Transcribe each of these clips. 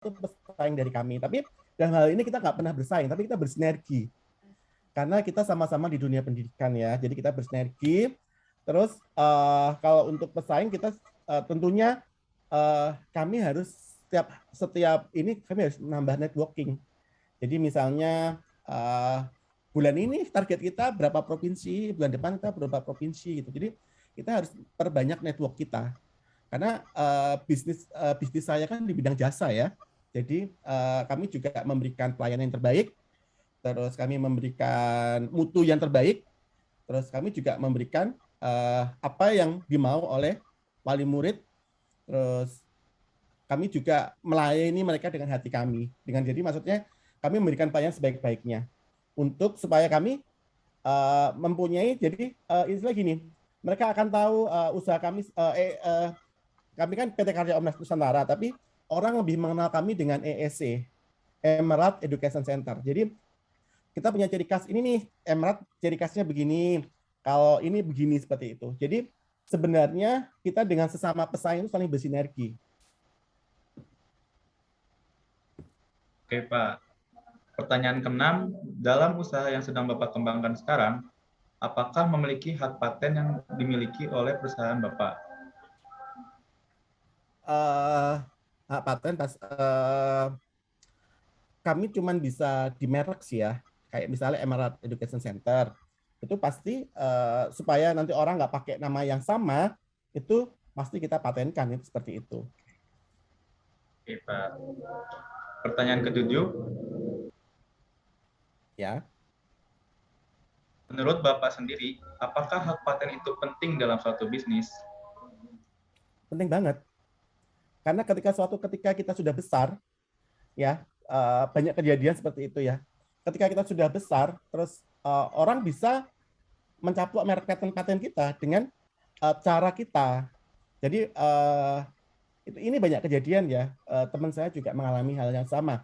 pesaing dari kami. Tapi dalam hal ini kita nggak pernah bersaing, tapi kita bersinergi. Karena kita sama-sama di dunia pendidikan ya, jadi kita bersinergi. Terus kalau untuk pesaing kita tentunya kami harus setiap ini kami harus menambah networking. Jadi misalnya bulan ini target kita berapa provinsi, bulan depan kita berapa provinsi gitu. Jadi kita harus perbanyak network kita. Karena bisnis saya kan di bidang jasa ya. Jadi kami juga memberikan pelayanan yang terbaik, terus kami memberikan mutu yang terbaik, terus kami juga memberikan apa yang dimau oleh wali murid, terus kami juga melayani mereka dengan hati kami. Jadi maksudnya kami memberikan pelayanan sebaik-baiknya untuk supaya kami mempunyai, jadi istilah gini, mereka akan tahu usaha kami, kami kan PT Karya Omnas Nusantara, tapi orang lebih mengenal kami dengan EEC, Emerald Education Center. Jadi kita punya ciri khas ini nih, Emerald ciri khasnya begini, kalau ini begini seperti itu. Jadi sebenarnya kita dengan sesama pesaing itu saling bersinergi. Oke Pak, pertanyaan ke-6, dalam usaha yang sedang Bapak kembangkan sekarang, apakah memiliki hak paten yang dimiliki oleh perusahaan Bapak? Hak paten kami cuma bisa di merek sih ya, kayak misalnya Emerald Education Center itu pasti supaya nanti orang nggak pakai nama yang sama, itu pasti kita patenkan itu seperti itu. Oke Pak. Pertanyaan ke-7, Ya, menurut Bapak sendiri, apakah hak paten itu penting dalam suatu bisnis? penting banget. Karena ketika kita sudah besar, ya banyak kejadian seperti itu ya. Ketika kita sudah besar, terus orang bisa mencaplok merek paten kita dengan cara kita. Jadi ini banyak kejadian ya. Teman saya juga mengalami hal yang sama.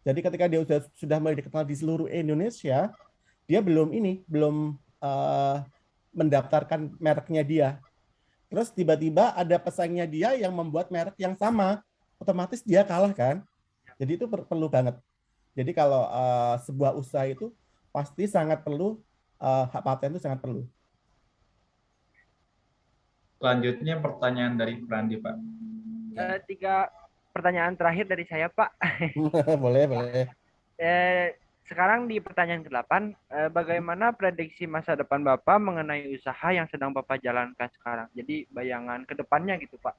Jadi ketika dia sudah mulai dikenal di seluruh Indonesia, dia belum mendaftarkan mereknya dia. Terus tiba-tiba ada pesaingnya dia yang membuat merek yang sama, otomatis dia kalah kan. Jadi itu perlu banget. Jadi kalau sebuah usaha itu pasti sangat perlu hak paten itu sangat perlu. Selanjutnya pertanyaan dari Prandi, Pak. Ya. 3 pertanyaan terakhir dari saya, Pak. Boleh, boleh. Sekarang di pertanyaan ke-8, bagaimana prediksi masa depan Bapak mengenai usaha yang sedang Bapak jalankan sekarang? Jadi bayangan ke depannya gitu, Pak.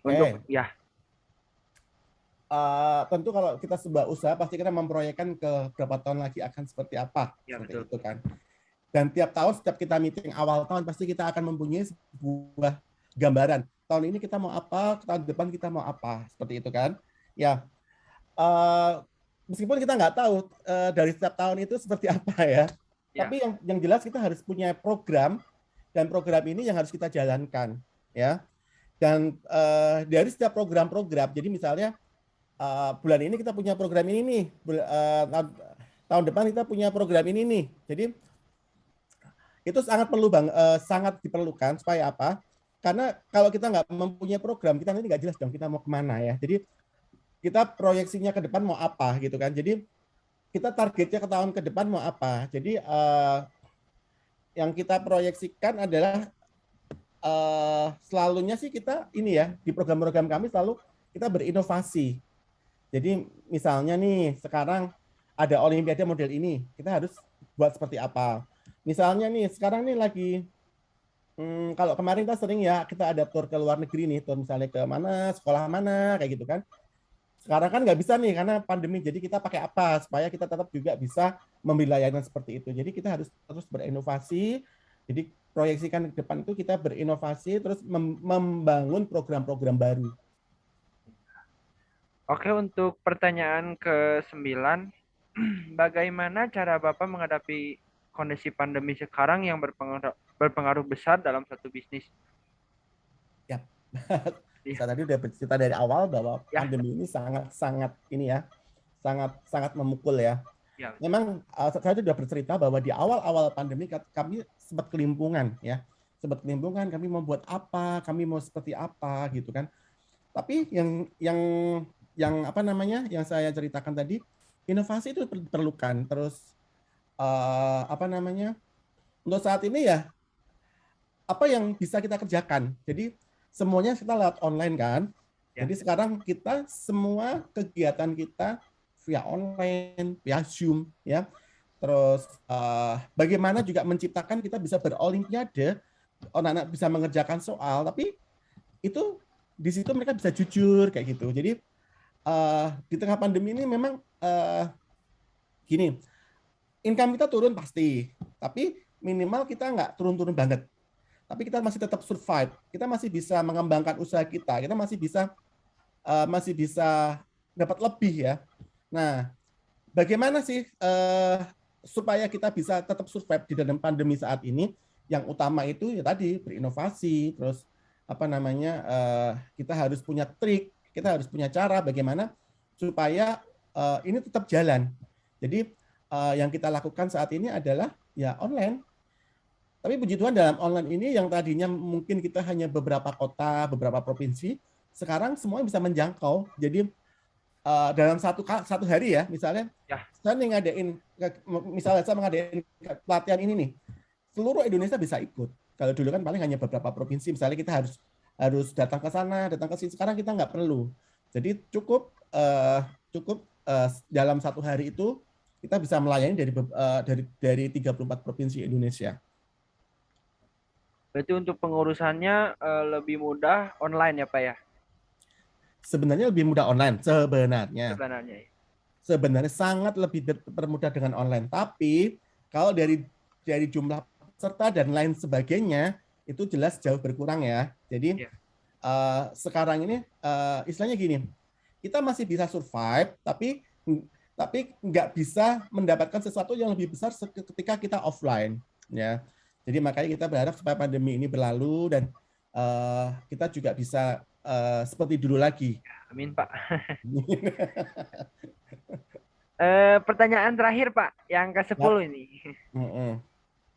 Untuk ya. Tentu kalau kita sebuah usaha pasti kita memproyekkan ke berapa tahun lagi akan seperti apa, Ya, seperti betul. itu kan. Dan tiap tahun setiap kita meeting awal tahun pasti kita akan mempunyai sebuah gambaran. Tahun ini kita mau apa, tahun depan kita mau apa, seperti itu kan. Ya, meskipun kita nggak tahu dari setiap tahun itu seperti apa ya. Tapi yang jelas kita harus punya program, dan program ini yang harus kita jalankan ya. Dan dari setiap program-program, jadi misalnya bulan ini kita punya program ini nih, tahun depan kita punya program ini nih. Jadi itu sangat perlu sangat diperlukan supaya apa? Karena kalau kita nggak mempunyai program, kita nanti nggak jelas dong kita mau kemana ya. Jadi kita proyeksinya ke depan mau apa gitu kan. Jadi kita targetnya ke tahun ke depan mau apa. Jadi yang kita proyeksikan adalah selalunya sih kita ini ya, di program-program kami selalu kita berinovasi. Jadi misalnya nih sekarang ada olimpiade model ini, kita harus buat seperti apa. Misalnya nih sekarang nih lagi kalau kemarin kita sering ya kita ada tur ke luar negeri nih, tur misalnya ke mana, sekolah mana kayak gitu kan. Sekarang kan nggak bisa nih karena pandemi, jadi kita pakai apa supaya kita tetap juga bisa memberi layanan seperti itu. Jadi kita harus terus berinovasi. Jadi proyeksikan ke depan itu kita berinovasi terus membangun program-program baru. Oke, untuk pertanyaan ke-9, bagaimana cara Bapak menghadapi kondisi pandemi sekarang yang berpengaruh besar dalam satu bisnis? Ya, saya tadi udah bercerita dari awal bahwa pandemi ini sangat ini ya, sangat memukul ya. Memang saya sudah bercerita bahwa di awal-awal pandemi kami sempat kelimpungan ya, kami mau buat apa, kami mau seperti apa gitu kan. Tapi yang yang apa namanya yang saya ceritakan tadi, inovasi itu diperlukan. Terus apa namanya untuk saat ini ya apa yang bisa kita kerjakan. Jadi semuanya kita lewat online kan. Ya. Jadi sekarang kita semua kegiatan kita via online, via Zoom ya. Terus bagaimana juga menciptakan kita bisa berolimpiade, anak-anak bisa mengerjakan soal, tapi itu di situ mereka bisa jujur kayak gitu. Jadi di tengah pandemi ini memang gini, income kita turun pasti, tapi minimal kita nggak turun-turun banget. Tapi kita masih tetap survive, kita masih bisa mengembangkan usaha kita masih bisa dapat lebih ya. Nah, bagaimana sih supaya kita bisa tetap survive di dalam pandemi saat ini? Yang utama itu ya tadi berinovasi, terus apa namanya kita harus punya trik, kita harus punya cara bagaimana supaya ini tetap jalan. Jadi yang kita lakukan saat ini adalah ya online. Tapi puji Tuhan dalam online ini yang tadinya mungkin kita hanya beberapa kota, beberapa provinsi, sekarang semua bisa menjangkau. Jadi dalam satu hari ya, misalnya saya ngadain, misalnya saya mengadain pelatihan ini nih, seluruh Indonesia bisa ikut. Kalau dulu kan paling hanya beberapa provinsi, misalnya kita harus datang ke sana, datang ke sini. Sekarang kita nggak perlu. Jadi cukup dalam satu hari itu kita bisa melayani dari 34 provinsi Indonesia. Berarti untuk pengurusannya lebih mudah online ya Pak ya? Sebenarnya lebih mudah online, sebenarnya. Sebenarnya sangat lebih dipermudah dengan online. Tapi kalau dari jumlah peserta dan lain sebagainya, itu jelas jauh berkurang ya. Jadi sekarang ini istilahnya gini, kita masih bisa survive, tapi nggak bisa mendapatkan sesuatu yang lebih besar ketika kita offline. Ya. Jadi makanya kita berharap supaya pandemi ini berlalu dan kita juga bisa seperti dulu lagi. Amin Pak. Pertanyaan terakhir Pak, yang ke-10 ini.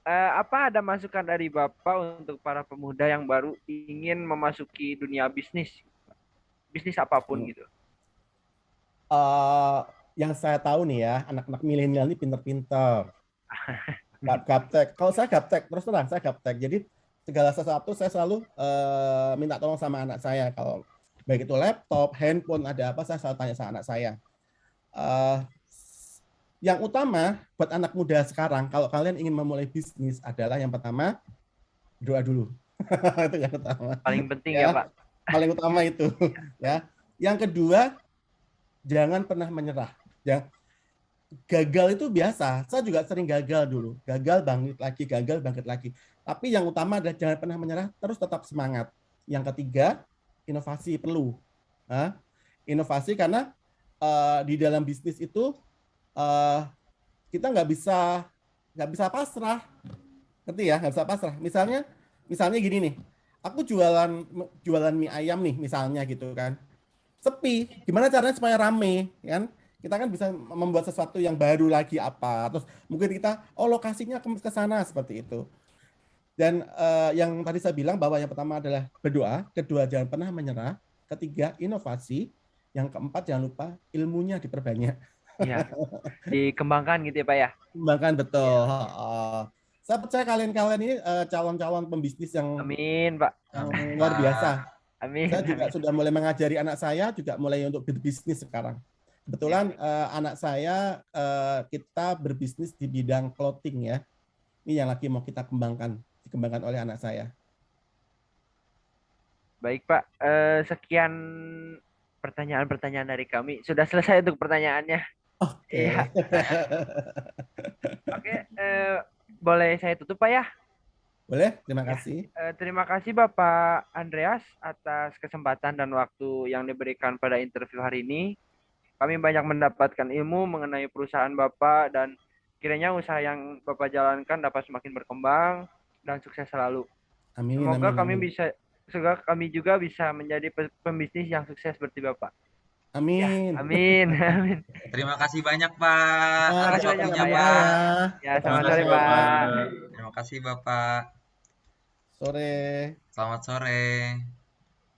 Apa ada masukan dari Bapak untuk para pemuda yang baru ingin memasuki dunia bisnis apapun gitu? Yang saya tahu nih ya, anak-anak milenial ini pinter-pinter. Gaptek. Kalau saya gaptek, terus terang saya gaptek. Jadi segala sesuatu saya selalu minta tolong sama anak saya. Kalau baik itu laptop, handphone, ada apa saya selalu tanya sama anak saya. Yang utama buat anak muda sekarang, kalau kalian ingin memulai bisnis adalah yang pertama doa dulu. Itu yang utama. Paling penting ya Pak. Paling utama itu. Ya. Yang kedua, jangan pernah menyerah. Ya. Gagal itu biasa. Saya juga sering gagal dulu. Gagal bangkit lagi. Tapi yang utama adalah jangan pernah menyerah, terus tetap semangat. Yang ketiga, inovasi perlu. Inovasi karena di dalam bisnis itu kita nggak bisa pasrah. Ngerti ya? Nggak bisa pasrah. Misalnya gini nih. Aku jualan mie ayam nih misalnya gitu kan. Sepi. Gimana caranya supaya rame, kan? Kita kan bisa membuat sesuatu yang baru lagi apa, terus mungkin kita lokasinya ke sana seperti itu. Dan yang tadi saya bilang bahwa yang pertama adalah berdoa, kedua jangan pernah menyerah, ketiga inovasi, yang keempat jangan lupa ilmunya diperbanyak. Iya. Dikembangkan gitu ya Pak ya. Kembangkan betul. Saya percaya kalian ini calon-calon pembisnis yang Amin Pak. Yang luar biasa. Amin. Saya juga sudah mulai mengajari anak saya juga mulai untuk berbisnis sekarang. Kebetulan anak saya kita berbisnis di bidang clothing ya. Ini yang lagi mau kita dikembangkan oleh anak saya. Baik Pak, sekian pertanyaan-pertanyaan dari kami. Sudah selesai untuk pertanyaannya. Oke. Iya. Oke, boleh saya tutup Pak ya? Boleh, terima kasih. Terima kasih Bapak Andreas atas kesempatan dan waktu yang diberikan pada interview hari ini. Kami banyak mendapatkan ilmu mengenai perusahaan Bapak dan kiranya usaha yang Bapak jalankan dapat semakin berkembang dan sukses selalu. Amin. Semoga kami juga bisa menjadi pembisnis yang sukses seperti Bapak. Amin. Ya, amin. Amin. Terima kasih banyak Pak. Terima kasih banyak Pak ya. Ya, selamat sore kasih, Pak. Bapak. Terima kasih Bapak. Sore. Selamat sore.